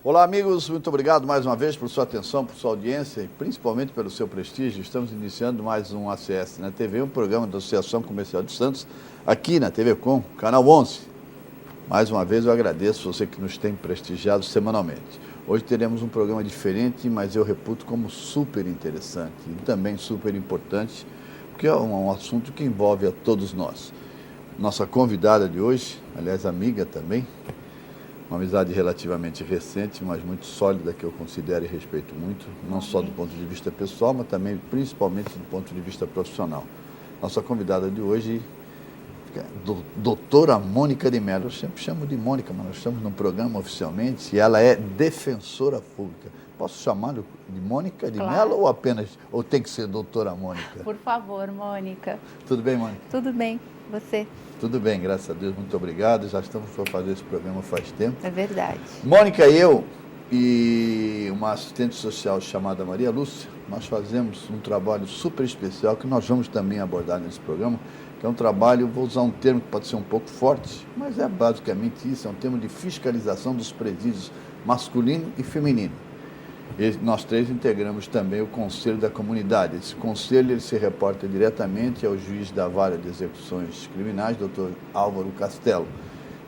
Olá, amigos, muito obrigado mais uma vez por sua atenção, por sua audiência e principalmente pelo seu prestígio. Estamos iniciando mais um ACS na TV, um programa da Associação Comercial de Santos, aqui na TV Com, canal 11. Mais uma vez eu agradeço você que nos tem prestigiado semanalmente. Hoje teremos um programa diferente, mas eu reputo como super interessante e também super importante, porque é um assunto que envolve a todos nós. Nossa convidada de hoje, aliás, amiga também, uma amizade relativamente recente, mas muito sólida, que eu considero e respeito muito, não só do ponto de vista pessoal, mas também, principalmente, do ponto de vista profissional. Nossa convidada de hoje é doutora Mônica de Mello. Eu sempre chamo de Mônica, mas nós estamos num programa oficialmente e ela é defensora pública. Posso chamá-la de Mônica de Mello ou tem que ser doutora Mônica? Por favor, Mônica. Tudo bem, Mônica? Tudo bem, você? Tudo bem, graças a Deus, muito obrigado. Já estamos para fazer esse programa faz tempo. É verdade. Mônica e eu e uma assistente social chamada Maria Lúcia, nós fazemos um trabalho super especial que nós vamos também abordar nesse programa, que é um trabalho, vou usar um termo que pode ser um pouco forte, mas é basicamente isso, é um termo de fiscalização dos presídios masculino e feminino. E nós três integramos também o Conselho da Comunidade. Esse conselho ele se reporta diretamente ao juiz da Vara de Execuções Criminais, Dr. Álvaro Castelo.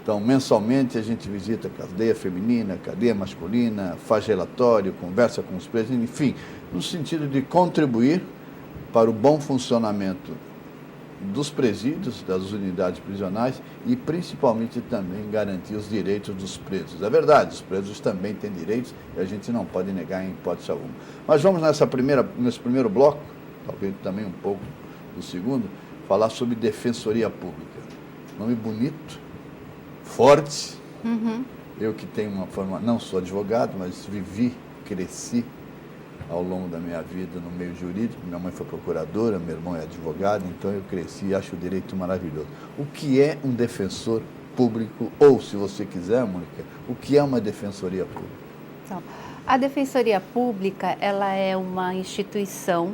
Então, mensalmente, a gente visita a cadeia feminina, cadeia masculina, faz relatório, conversa com os presos, enfim, no sentido de contribuir para o bom funcionamento dos presídios, das unidades prisionais e principalmente também garantir os direitos dos presos. É verdade, os presos também têm direitos e a gente não pode negar em hipótese alguma. Mas vamos nesse primeiro bloco, talvez também um pouco do segundo, falar sobre defensoria pública. Nome bonito, forte. Eu que tenho uma formação, não sou advogado, mas vivi, cresci ao longo da minha vida no meio jurídico. Minha mãe foi procuradora, meu irmão é advogado, então eu cresci e acho o direito maravilhoso. O que é um defensor público, ou se você quiser, Mônica, o que é uma defensoria pública? Então, a Defensoria Pública, ela é uma instituição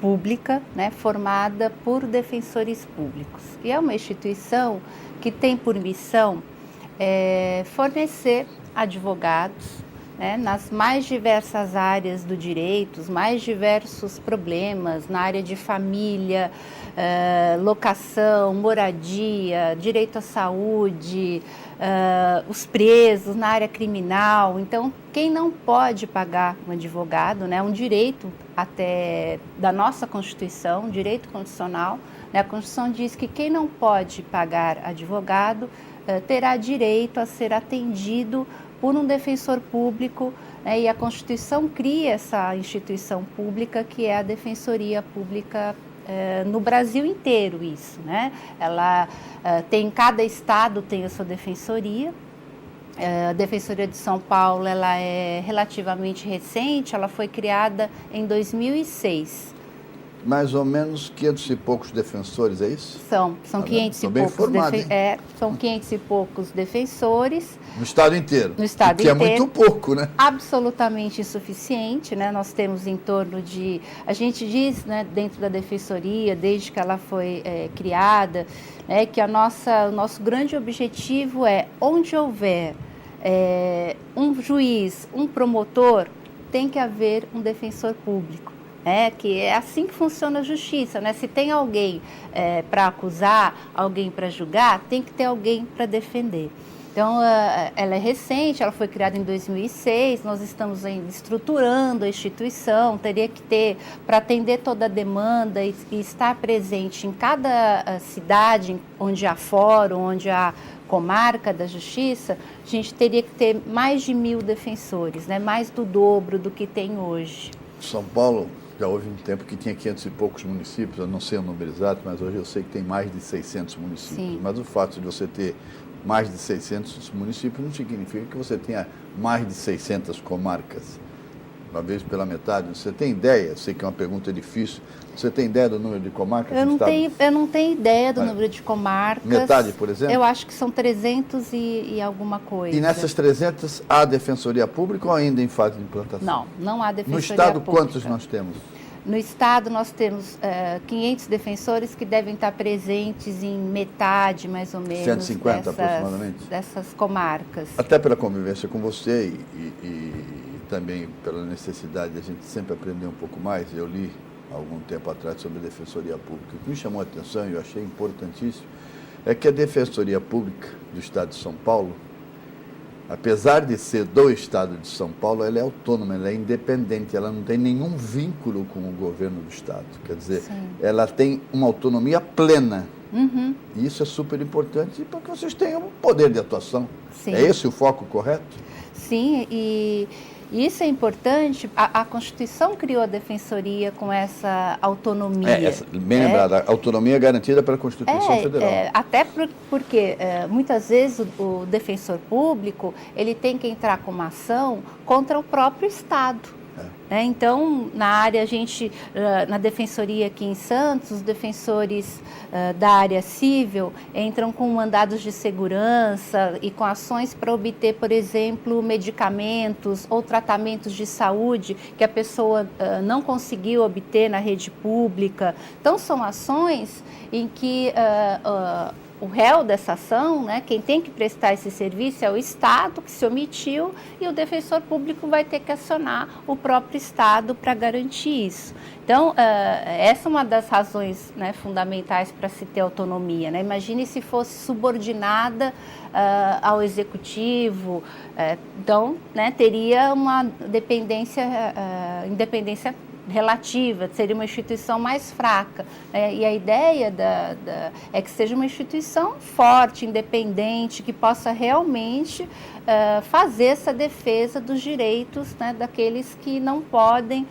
pública, né, formada por defensores públicos. E é uma instituição que tem por missão fornecer advogados, né, nas mais diversas áreas do direito, os mais diversos problemas, na área de família, locação, moradia, direito à saúde, os presos, na área criminal. Então, quem não pode pagar um advogado, né, um direito até da nossa Constituição, um direito constitucional, né, a Constituição diz que quem não pode pagar advogado terá direito a ser atendido por um defensor público, né, e a Constituição cria essa instituição pública que é a Defensoria Pública no Brasil inteiro, isso, né? Ela tem, cada estado tem a sua defensoria. A Defensoria de São Paulo, ela é relativamente recente, ela foi criada em 2006. Mais ou menos 500 e poucos defensores, é isso? São 500 e poucos. São 500 e poucos defensores. No estado inteiro? No estado inteiro. Que é muito pouco, né? Absolutamente insuficiente, né? Nós temos em torno de... A gente diz, né, dentro da defensoria, desde que ela foi criada, né, que o nosso grande objetivo é, onde houver um juiz, um promotor, tem que haver um defensor público. Que é assim que funciona a justiça, né? Se tem alguém para acusar, alguém para julgar, tem que ter alguém para defender. Então, ela é recente, ela foi criada em 2006, nós estamos ainda estruturando a instituição, teria que ter, para atender toda a demanda e estar presente em cada cidade onde há fórum, onde há comarca da justiça, a gente teria que ter mais de 1.000 defensores, né? Mais do dobro do que tem hoje. São Paulo... Já houve um tempo que tinha 500 e poucos municípios, eu não sei o número exato, mas hoje eu sei que tem mais de 600 municípios. Sim. Mas o fato de você ter mais de 600 municípios não significa que você tenha mais de 600 comarcas. Uma vez pela metade, você tem ideia? Eu sei que é uma pergunta difícil. Você tem ideia do número de comarcas? Eu não tenho ideia do número de comarcas. Metade, por exemplo? Eu acho que são 300 e alguma coisa. E nessas 300 há defensoria pública ou ainda em fase de implantação? Não há defensoria pública. No estado, quantos nós temos? No estado nós temos 500 defensores que devem estar presentes em metade, mais ou menos, 150 aproximadamente. Dessas comarcas. Até pela convivência com você e também pela necessidade de a gente sempre aprender um pouco mais. Eu li algum tempo atrás sobre a Defensoria Pública. O que me chamou a atenção e eu achei importantíssimo é que a Defensoria Pública do Estado de São Paulo, apesar de ser do Estado de São Paulo, ela é autônoma, ela é independente, ela não tem nenhum vínculo com o governo do Estado. Quer dizer, sim, ela tem uma autonomia plena. Uhum. E isso é super importante para que vocês tenham poder de atuação. Sim. É esse o foco correto? Sim, e isso é importante. A Constituição criou a Defensoria com essa autonomia. Bem lembrado, a autonomia é garantida pela Constituição Federal. Até porque muitas vezes o defensor público ele tem que entrar com uma ação contra o próprio Estado. Então, na área, na Defensoria aqui em Santos, os defensores da área civil entram com mandados de segurança e com ações para obter, por exemplo, medicamentos ou tratamentos de saúde que a pessoa não conseguiu obter na rede pública. Então, são ações em que o réu dessa ação, né, quem tem que prestar esse serviço é o Estado que se omitiu e o defensor público vai ter que acionar o próprio Estado para garantir isso. Então, essa é uma das razões, né, fundamentais para se ter autonomia, né? Imagine se fosse subordinada ao Executivo, então, né, teria uma independência relativa, seria uma instituição mais fraca. E a ideia é que seja uma instituição forte, independente, que possa realmente fazer essa defesa dos direitos, né, daqueles que não podem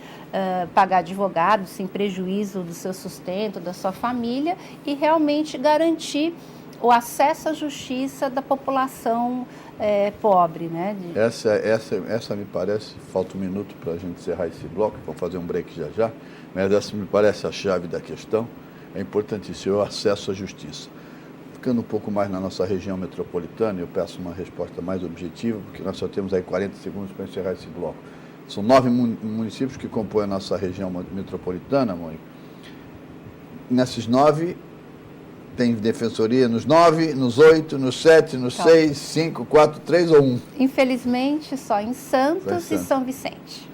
pagar advogados sem prejuízo do seu sustento, da sua família, e realmente garantir o acesso à justiça da população pobre, né? Essa me parece, falta um minuto para a gente encerrar esse bloco, vamos fazer um break já, mas essa me parece a chave da questão, é importantíssimo, o acesso à justiça. Ficando um pouco mais na nossa região metropolitana, eu peço uma resposta mais objetiva, porque nós só temos aí 40 segundos para encerrar esse bloco. São 9 municípios que compõem a nossa região metropolitana, Mônica. Nesses 9... tem defensoria nos 9, nos 8, nos 7, nos 6, 5, 4, 3 ou 1? Infelizmente, só em Santos e São Vicente.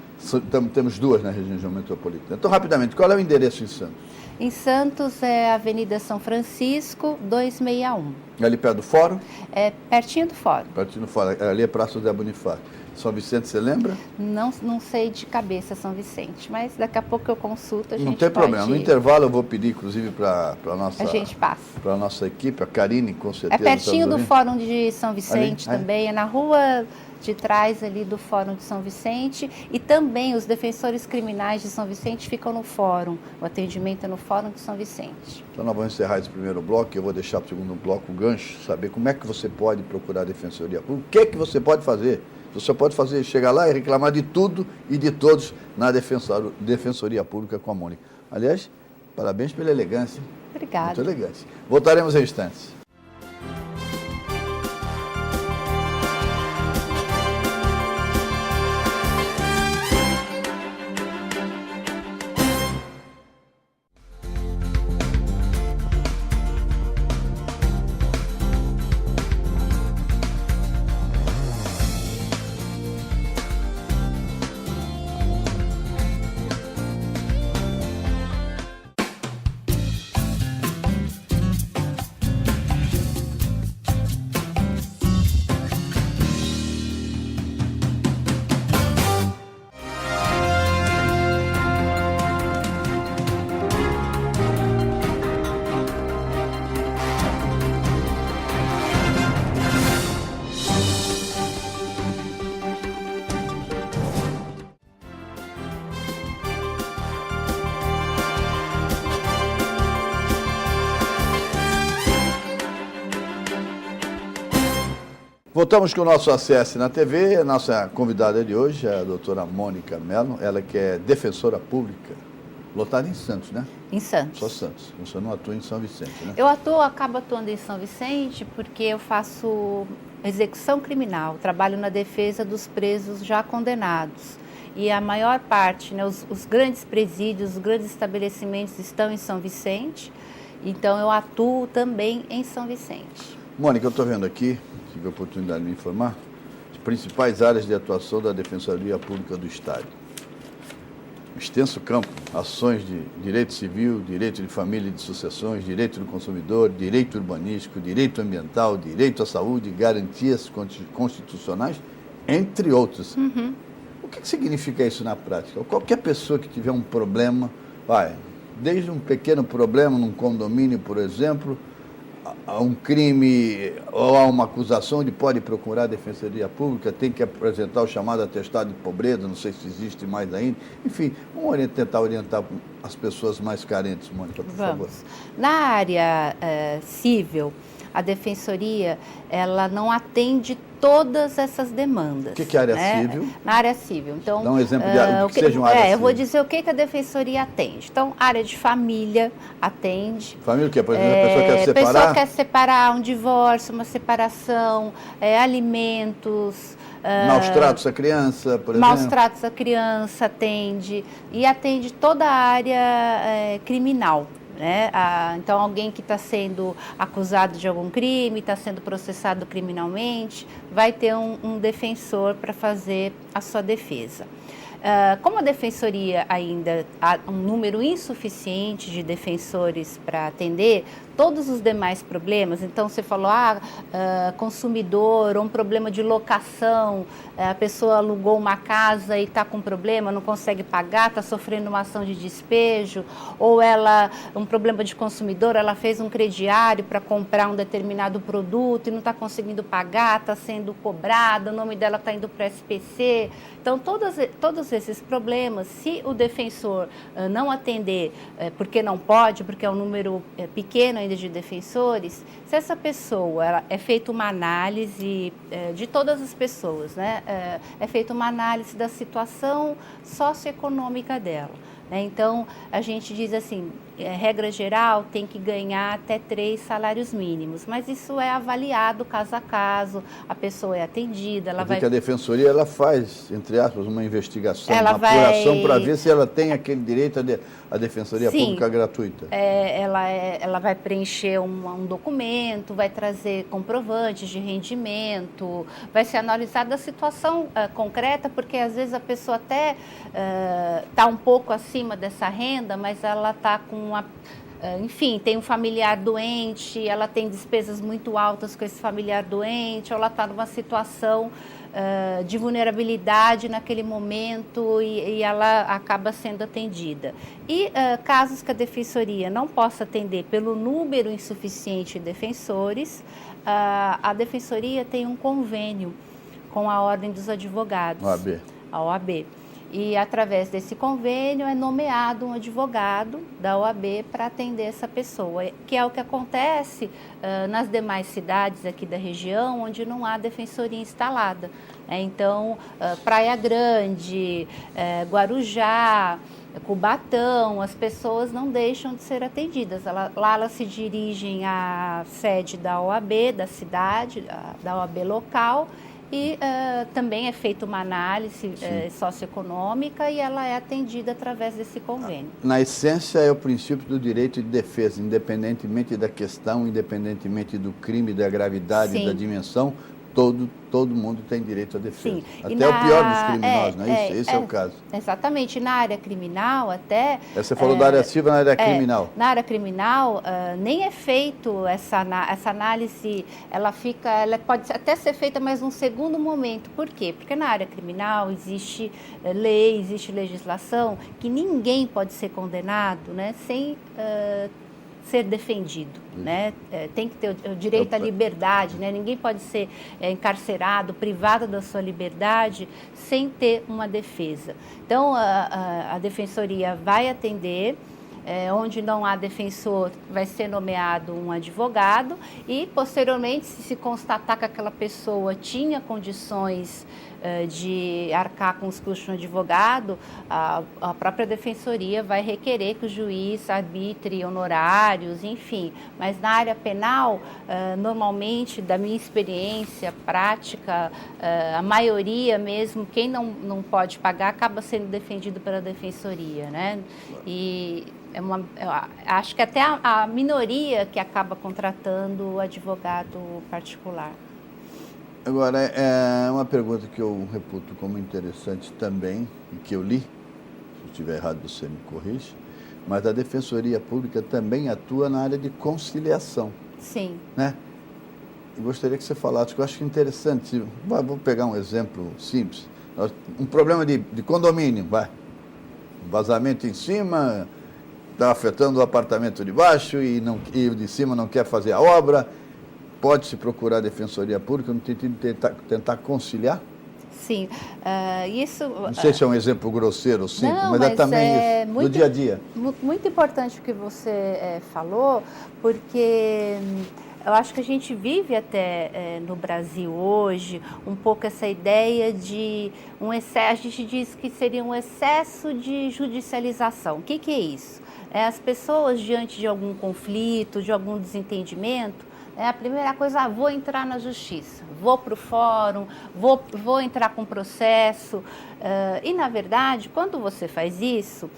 Temos 2 na região metropolitana. Então, rapidamente, qual é o endereço em Santos? Em Santos é a Avenida São Francisco, 261. Ali perto do Fórum? É pertinho do Fórum. Pertinho do Fórum. Ali é Praça José Bonifácio. São Vicente, você lembra? Não sei de cabeça São Vicente, mas daqui a pouco eu consulto, a gente não tem problema. No intervalo eu vou pedir, inclusive, para a nossa... A gente passa. Para a nossa equipe, a Karine, com certeza. É pertinho do Fórum de São Vicente ali? Também, é na rua de trás ali do Fórum de São Vicente, e também os defensores criminais de São Vicente ficam no Fórum. O atendimento é no Fórum de São Vicente. Então nós vamos encerrar esse primeiro bloco, e eu vou deixar para o segundo bloco o gancho, saber como é que você pode procurar a Defensoria Pública, o que é que você pode fazer. Você pode chegar lá e reclamar de tudo e de todos na Defensoria Pública com a Mônica. Aliás, parabéns pela elegância. Obrigada. Muito elegante. Voltaremos em instantes. Voltamos com o nosso Acesse na TV. A nossa convidada de hoje é a doutora Mônica Mello, ela que é defensora pública, lotada em Santos, né? Em Santos. Só Santos. Você não atua em São Vicente, né? Eu acabo atuando em São Vicente porque eu faço execução criminal, trabalho na defesa dos presos já condenados. e a maior parte, né, os grandes presídios, os grandes estabelecimentos estão em São Vicente, então eu atuo também em São Vicente. Mônica, eu estou vendo aqui, tive a oportunidade de me informar, as principais áreas de atuação da Defensoria Pública do Estado. Extenso campo, ações de direito civil, direito de família e de sucessões, direito do consumidor, direito urbanístico, direito ambiental, direito à saúde, garantias constitucionais, entre outros. O que significa isso na prática? Qualquer pessoa que tiver um problema, desde um pequeno problema num condomínio, por exemplo, a um crime ou a uma acusação, ele pode procurar a Defensoria Pública, tem que apresentar o chamado atestado de pobreza, não sei se existe mais ainda. Enfim, vamos tentar orientar as pessoas mais carentes, Mônica, por favor. Na área civil, a Defensoria, ela não atende todas essas demandas. O que é área civil? Na área civil. Então, dá um exemplo de o que seja uma área civil. Eu vou dizer o que a Defensoria atende. Então, área de família atende. Família o quê? Por exemplo, a pessoa quer separar? A pessoa quer separar, um divórcio, uma separação, alimentos. Maus tratos à criança, por exemplo. Maus tratos à criança atende. E atende toda a área criminal. Então, alguém que está sendo acusado de algum crime, está sendo processado criminalmente, vai ter um defensor para fazer a sua defesa. Como a Defensoria ainda há um número insuficiente de defensores para atender todos os demais problemas, então você falou, consumidor, ou um problema de locação, a pessoa alugou uma casa e está com problema, não consegue pagar, está sofrendo uma ação de despejo, ou um problema de consumidor, ela fez um crediário para comprar um determinado produto e não está conseguindo pagar, está sendo cobrada, o nome dela está indo para o SPC. Então, todos esses problemas, se o defensor não atender, porque não pode, porque é um número pequeno ainda de defensores, se essa pessoa, é feita uma análise de todas as pessoas, né? É feita uma análise da situação socioeconômica dela. Então, a gente diz assim, regra geral, tem que ganhar até 3 salários mínimos, mas isso é avaliado caso a caso, a pessoa é atendida, ela vai... que a Defensoria, ela faz, entre aspas, uma investigação, uma apuração para ver se ela tem aquele direito à Defensoria Pública gratuita. Ela vai preencher um documento, vai trazer comprovantes de rendimento, vai ser analisada a situação concreta, porque às vezes a pessoa até está um pouco acima dessa renda, mas ela está com enfim, tem um familiar doente, ela tem despesas muito altas com esse familiar doente, ou ela está numa situação de vulnerabilidade naquele momento e ela acaba sendo atendida. E casos que a Defensoria não possa atender pelo número insuficiente de defensores, a Defensoria tem um convênio com a Ordem dos Advogados. OAB. A OAB. E, através desse convênio, é nomeado um advogado da OAB para atender essa pessoa, que é o que acontece nas demais cidades aqui da região, onde não há defensoria instalada. Então, Praia Grande, Guarujá, Cubatão, as pessoas não deixam de ser atendidas. Lá elas se dirigem à sede da OAB, da cidade, da OAB local, e também é feita uma análise socioeconômica e ela é atendida através desse convênio. Na essência, é o princípio do direito de defesa, independentemente da questão, independentemente do crime, da gravidade, da dimensão, todo mundo tem direito à defesa. Sim. Até o pior dos criminosos, não é isso? Esse é o caso. Exatamente. Na área criminal, até... Você falou da área civil, na área criminal. Na área criminal, nem é feito essa análise, ela pode até ser feita, mas num segundo momento. Por quê? Porque na área criminal existe lei, existe legislação, que ninguém pode ser condenado, né, sem... ser defendido, né? Tem que ter o direito à liberdade, né? Ninguém pode ser encarcerado, privado da sua liberdade sem ter uma defesa. Então, a Defensoria vai atender onde não há defensor, vai ser nomeado um advogado e, posteriormente, se constatar que aquela pessoa tinha condições de arcar com os custos de um advogado, a própria defensoria vai requerer que o juiz arbitre honorários, enfim. Mas na área penal, normalmente, da minha experiência prática, a maioria mesmo, quem não pode pagar, acaba sendo defendido pela defensoria, né? E eu acho que até a minoria que acaba contratando o advogado particular. Agora, é uma pergunta que eu reputo como interessante também, e que eu li, se eu estiver errado você me corrige, mas a Defensoria Pública também atua na área de conciliação. Sim. Né? Eu gostaria que você falasse, que eu acho interessante. Vou pegar um exemplo simples. Um problema de condomínio, um vazamento em cima, está afetando o apartamento de baixo e o de cima não quer fazer a obra. Pode-se procurar a Defensoria Pública no sentido de tentar conciliar? Sim, isso... Não sei se é um exemplo grosseiro ou simples, não, mas é também isso, muito, do dia a dia. Muito importante o que você falou, porque eu acho que a gente vive até no Brasil hoje um pouco essa ideia de um excesso, a gente diz que seria um excesso de judicialização. O que é isso? As pessoas, diante de algum conflito, de algum desentendimento, a primeira coisa, vou entrar na justiça, vou para o fórum, vou entrar com processo. E, na verdade, quando você faz isso,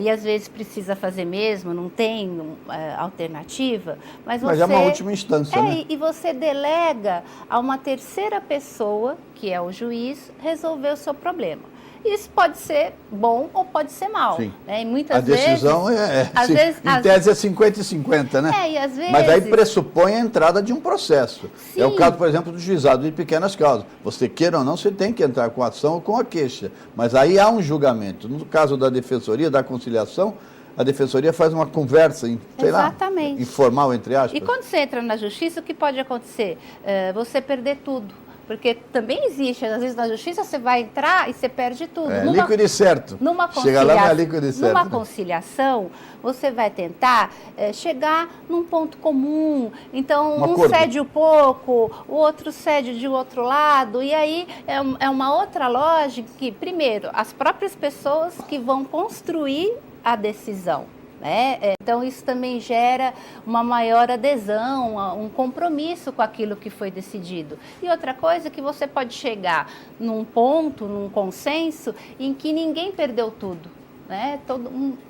e às vezes precisa fazer mesmo, não tem alternativa, mas é uma última instância, né? E você delega a uma terceira pessoa, que é o juiz, resolver o seu problema. Isso pode ser bom ou pode ser mal. Sim. Né? E muitas a decisão vezes, em tese é 50 e 50, né? E às vezes... Mas aí pressupõe a entrada de um processo. Sim. É o caso, por exemplo, do juizado de pequenas causas. Você queira ou não, você tem que entrar com a ação ou com a queixa. Mas aí há um julgamento. No caso da defensoria, da conciliação, a defensoria faz uma conversa, sei lá, informal, entre aspas. E quando você entra na justiça, o que pode acontecer? Você perder tudo. Porque também existe, às vezes na justiça você vai entrar e você perde tudo. Líquido e certo. Chega lá, não é líquido e certo. Numa conciliação, você vai tentar chegar num ponto comum. Então, um cede um pouco, o outro cede de outro lado. E aí é uma outra lógica que, primeiro, as próprias pessoas que vão construir a decisão. Então, isso também gera uma maior adesão, um compromisso com aquilo que foi decidido. E outra coisa é que você pode chegar num ponto, num consenso, em que ninguém perdeu tudo.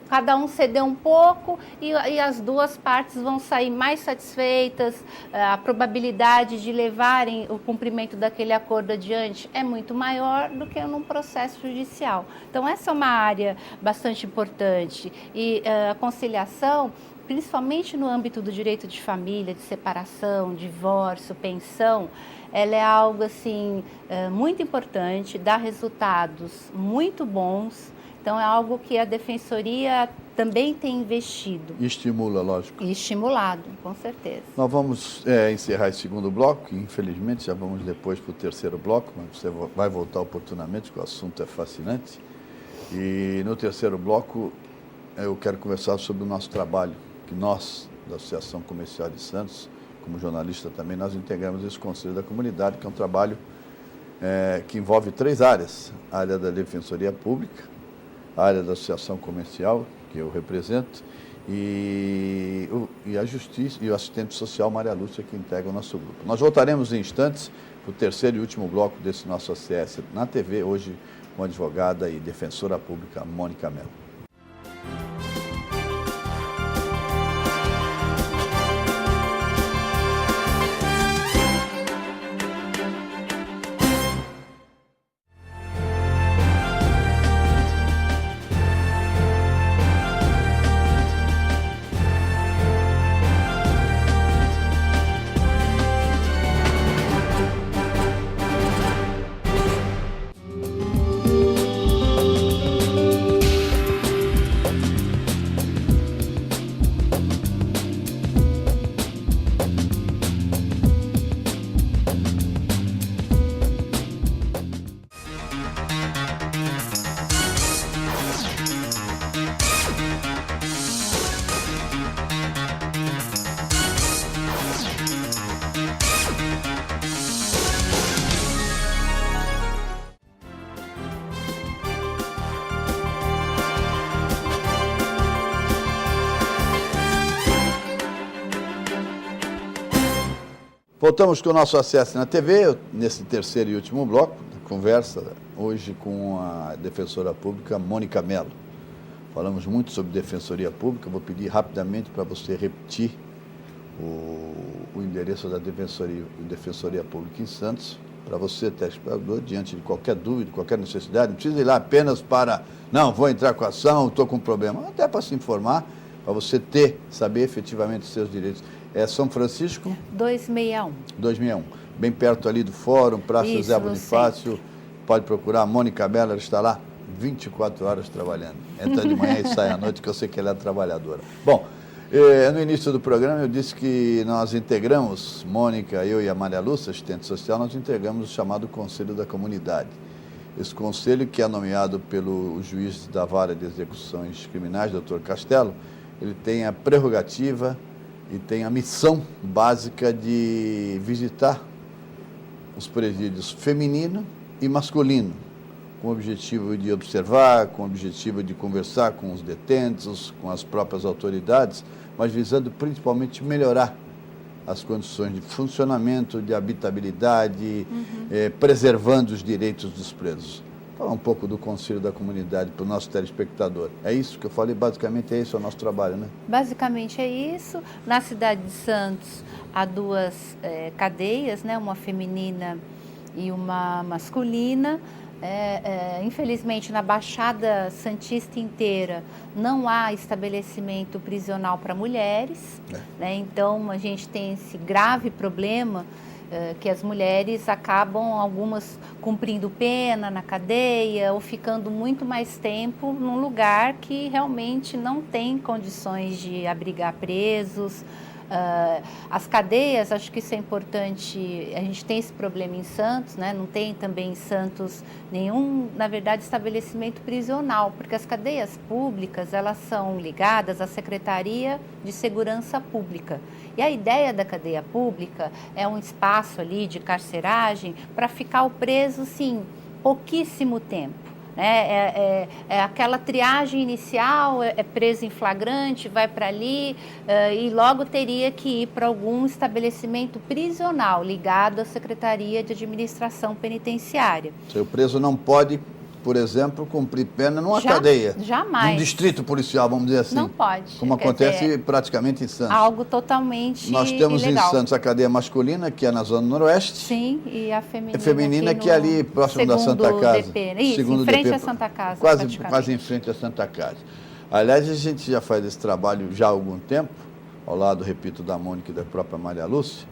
Cada um cedeu um pouco e as duas partes vão sair mais satisfeitas, a probabilidade de levarem o cumprimento daquele acordo adiante é muito maior do que num processo judicial. Então, essa é uma área bastante importante e a conciliação, principalmente no âmbito do direito de família, de separação, divórcio, pensão, ela é algo assim, muito importante, dá resultados muito bons. Então, é algo que a Defensoria também tem investido. E estimula, lógico. E estimulado, com certeza. Nós vamos encerrar esse segundo bloco, e infelizmente já vamos depois para o terceiro bloco, mas você vai voltar oportunamente, porque o assunto é fascinante. E no terceiro bloco eu quero conversar sobre o nosso trabalho, que nós, da Associação Comercial de Santos, como jornalista também, nós integramos esse Conselho da Comunidade, que é um trabalho que envolve 3 áreas. A área da Defensoria Pública, a área da Associação Comercial, que eu represento, e a Justiça e o assistente social Maria Lúcia, que integra o nosso grupo. Nós voltaremos em instantes para o terceiro e último bloco desse nosso ACS na TV, hoje com a advogada e defensora pública Mônica Mello. Voltamos com o nosso Acesse na TV, nesse terceiro e último bloco, conversa hoje com a defensora pública Mônica Mello. Falamos muito sobre defensoria pública, vou pedir rapidamente para você repetir o endereço da defensoria Pública em Santos, para você, telespectador, diante de qualquer dúvida, qualquer necessidade, não precisa ir lá apenas para, não, vou entrar com a ação, estou com um problema, até para se informar, para você saber efetivamente os seus direitos. É São Francisco? 261. 261. Bem perto ali do Fórum, Praça José Bonifácio. Pode procurar a Mônica Mello, ela está lá 24 horas trabalhando. Entra de manhã e sai à noite, que eu sei que ela é trabalhadora. Bom, no início do programa eu disse que nós integramos, Mônica, eu e a Maria Lúcia, assistente social, nós integramos o chamado Conselho da Comunidade. Esse conselho, que é nomeado pelo juiz da Vara de Execuções Criminais, Dr. Castelo, ele tem a prerrogativa e tem a missão básica de visitar os presídios feminino e masculino, com o objetivo de observar, com o objetivo de conversar com os detentos, com as próprias autoridades, mas visando principalmente melhorar as condições de funcionamento, de habitabilidade, preservando os direitos dos presos. Falar um pouco do Conselho da Comunidade para o nosso telespectador. É isso que eu falei, basicamente é isso o nosso trabalho, né? Basicamente é isso. Na cidade de Santos há duas cadeias, né? Uma feminina e uma masculina. Infelizmente, na Baixada Santista inteira não há estabelecimento prisional para mulheres, né? Então a gente tem esse grave problema que as mulheres acabam, algumas cumprindo pena na cadeia ou ficando muito mais tempo num lugar que realmente não tem condições de abrigar presos. As cadeias, acho que isso é importante, a gente tem esse problema em Santos, né? Não tem também em Santos nenhum, na verdade, estabelecimento prisional, porque as cadeias públicas, elas são ligadas à Secretaria de Segurança Pública. E a ideia da cadeia pública é um espaço ali de carceragem para ficar o preso, sim, pouquíssimo tempo. É aquela triagem inicial, é preso em flagrante, vai para ali e logo teria que ir para algum estabelecimento prisional ligado à Secretaria de Administração Penitenciária. O preso não pode, por exemplo, cumprir pena numa cadeia. Jamais. Num distrito policial, vamos dizer assim. Não pode. Como acontece praticamente em Santos. Algo totalmente Nós temos ilegal. Em Santos a cadeia masculina, que é na Zona Noroeste. Sim, e a feminina. Feminina, que é ali próximo da Santa Casa. Isso, em frente à Santa Casa. Quase em frente à Santa Casa. Aliás, a gente já faz esse trabalho já há algum tempo, ao lado, repito, da Mônica e da própria Maria Lúcia.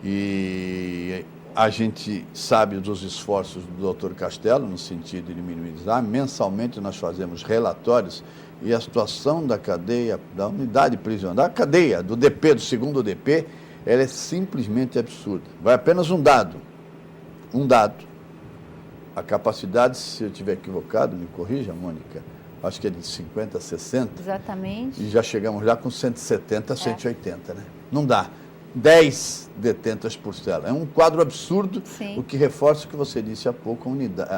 E a gente sabe dos esforços do Dr. Castelo, no sentido de minimizar. Mensalmente nós fazemos relatórios e a situação da cadeia, da unidade prisional, da cadeia, do DP, do segundo DP, ela é simplesmente absurda. Vai apenas um dado. A capacidade, se eu estiver equivocado, me corrija, Mônica, acho que é de 50 a 60. Exatamente. E já chegamos lá com 170 a 180, né? Não dá. 10 detentas por cela. É um quadro absurdo, sim, o que reforça o que você disse há pouco,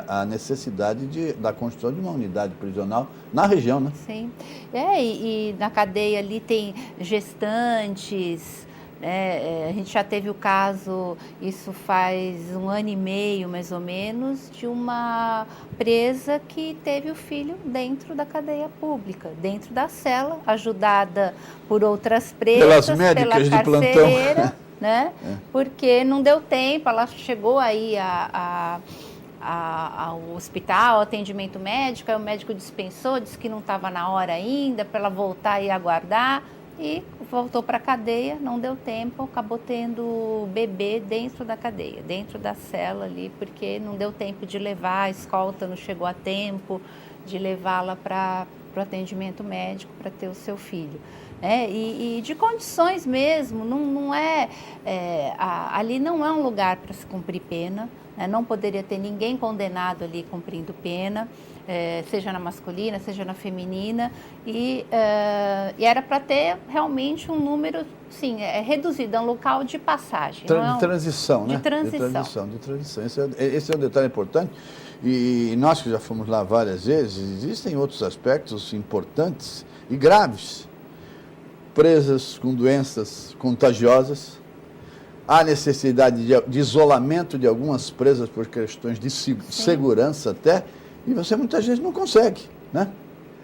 a necessidade da construção de uma unidade prisional na região, né? Sim. E na cadeia ali tem gestantes, né? A gente já teve o caso, isso faz 1 ano e meio mais ou menos, de uma presa que teve o filho dentro da cadeia pública, dentro da cela, ajudada por outras presas, pelas médicas pela de plantão, carcereira, né? Porque não deu tempo, ela chegou aí ao hospital, ao atendimento médico, aí o médico dispensou, disse que não estava na hora ainda, para ela voltar e aguardar. E voltou para a cadeia, não deu tempo, acabou tendo bebê dentro da cadeia, dentro da cela ali, porque não deu tempo de levar, a escolta não chegou a tempo de levá-la para o atendimento médico para ter o seu filho. E de condições mesmo, ali não é um lugar para se cumprir pena, né? Não poderia ter ninguém condenado ali cumprindo pena. Seja na masculina, seja na feminina, e era para ter realmente um número, sim, reduzido, é um local de passagem. De transição, né? De transição. De transição. Esse é um detalhe importante, e nós que já fomos lá várias vezes, existem outros aspectos importantes e graves. Presas com doenças contagiosas, há necessidade de isolamento de algumas presas por questões de segurança até, e você muitas vezes não consegue, né?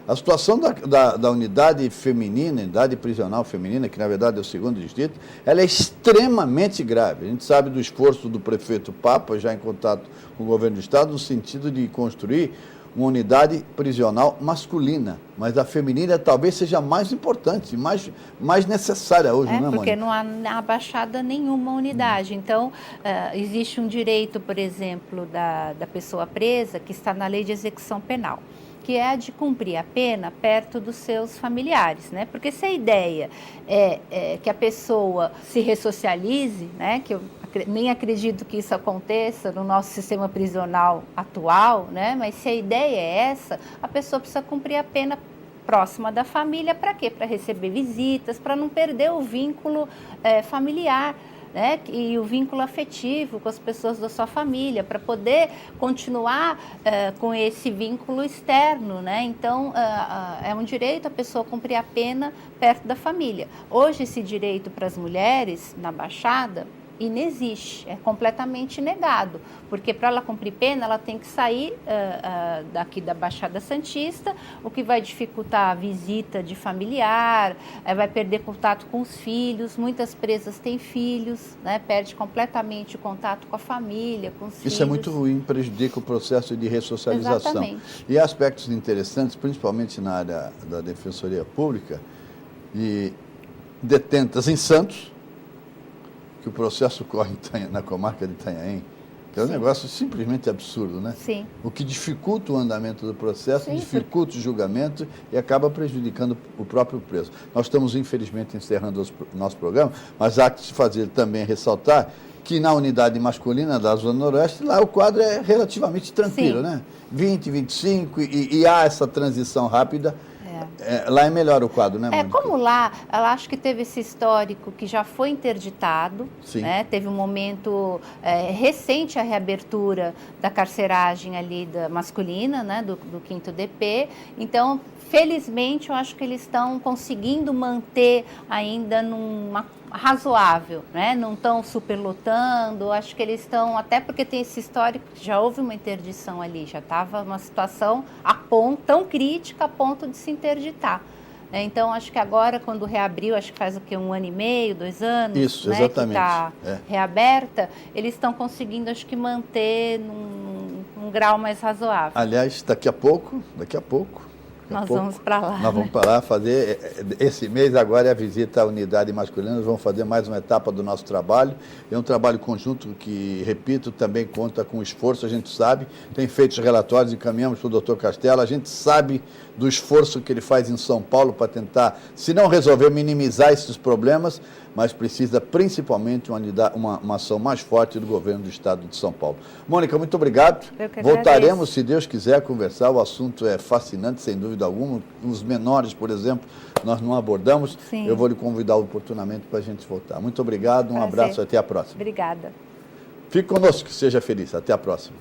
A situação da unidade feminina, unidade prisional feminina, que na verdade é o 2º distrito, ela é extremamente grave. A gente sabe do esforço do prefeito Papa, já em contato com o governo do estado, no sentido de construir uma unidade prisional masculina, mas a feminina talvez seja mais importante, mais necessária hoje, não é, porque Mônica? não há na Baixada nenhuma unidade. Então, existe um direito, por exemplo, da pessoa presa, que está na lei de execução penal, que é a de cumprir a pena perto dos seus familiares, né? Porque se a ideia é que a pessoa se ressocialize, né? Que eu nem acredito que isso aconteça no nosso sistema prisional atual, né? Mas se a ideia é essa, a pessoa precisa cumprir a pena próxima da família. Para quê? Para receber visitas, para não perder o vínculo familiar, né? E o vínculo afetivo com as pessoas da sua família, para poder continuar com esse vínculo externo, né? Então, é um direito a pessoa cumprir a pena perto da família. Hoje, esse direito para as mulheres na Baixada inexiste, é completamente negado, porque para ela cumprir pena, ela tem que sair daqui da Baixada Santista, o que vai dificultar a visita de familiar, vai perder contato com os filhos, muitas presas têm filhos, né? Perde completamente o contato com a família, com os filhos. Isso é muito ruim, prejudica o processo de ressocialização. Exatamente. E há aspectos interessantes, principalmente na área da Defensoria Pública, e detentas em Santos, que o processo ocorre na comarca de Itanhaém, que é um negócio simplesmente absurdo, né? Sim. O que dificulta o andamento do processo, Sim, dificulta o julgamento e acaba prejudicando o próprio preso. Nós estamos, infelizmente, encerrando o nosso programa, mas há que se fazer também ressaltar que na unidade masculina da Zona Noroeste, lá o quadro é relativamente tranquilo, Sim. né? 20, 25, e há essa transição rápida. Lá é melhor o quadro, né, Mônica? Como lá, ela acho que teve esse histórico que já foi interditado, né? Teve um momento recente a reabertura da carceragem ali masculina, né? Do 5º DP. Então, felizmente, eu acho que eles estão conseguindo manter ainda numa razoável, né? Não estão superlotando, acho que eles estão, até porque tem esse histórico, já houve uma interdição ali, já estava uma situação tão crítica a ponto de se interditar. Então, acho que agora, quando reabriu, acho que faz o quê? 1 ano e meio, 2 anos, isso, né, exatamente, que está reaberta, eles estão conseguindo, acho que, manter num grau mais razoável. Aliás, daqui a pouco, nós vamos para lá. Nós vamos para lá fazer, esse mês agora é a visita à unidade masculina, nós vamos fazer mais uma etapa do nosso trabalho. É um trabalho conjunto que, repito, também conta com esforço, a gente sabe, tem feito os relatórios, encaminhamos para o doutor Castelo, a gente sabe do esforço que ele faz em São Paulo para tentar, se não resolver, minimizar esses problemas, mas precisa principalmente uma ação mais forte do governo do estado de São Paulo. Mônica, muito obrigado. Voltaremos, se Deus quiser, a conversar. O assunto é fascinante, sem dúvida alguma. Os menores, por exemplo, nós não abordamos. Sim. Eu vou lhe convidar oportunamente para a gente voltar. Muito obrigado, um abraço, até a próxima. Obrigada. Fique conosco, que seja feliz. Até a próxima.